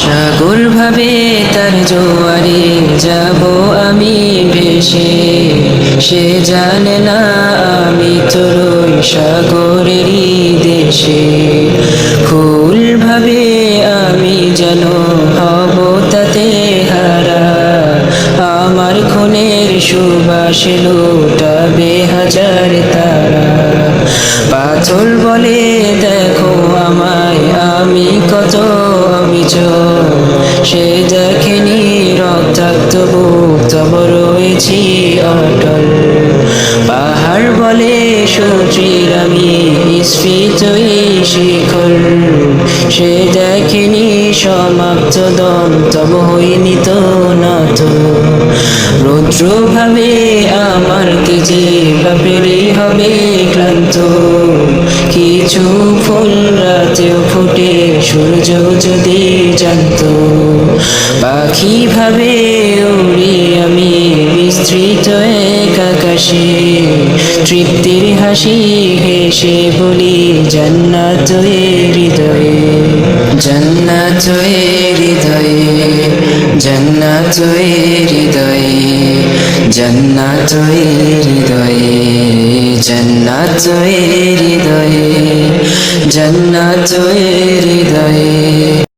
সাগর ভাবে তার জোয়ারে যাব আমি ভেসে, সে জানে না আমি তোর সাগরেরই দেশে। ফুল ভাবে আমি যেন হব তাতে হারা, আমার খুনের সুবাসে লুটাবে হাজার তারা। পাথর বলে দেখো আমায় আমি কত অবিচল, সে দেখেনি রক্তাক্ত বুক তব রয়েছি অটল। পাহাড় বলে সূর্যের আমি স্ফীত শিখর, সে দেখেনি সমাপ্ত দম তব হইনি তো নত। রৌদ্র ভাবে আমার তেজে বাপেরই হবে ক্লান্ত, কিছু ফুল রাতেও ফুটে সূর্য যদি জানত। পাখি ভাবে উড়ি আমি বিস্তৃত এক আকাশে, তৃপ্তির হাসি হেসে বলি জান্নাত হৃদয়ে, জান্নাত হৃদয়ে, জান্নাত হৃদয়ে, জান্নাত হৃদয়ে, জান্নাত হৃদয়ে, জান্নাত হৃদয়ে।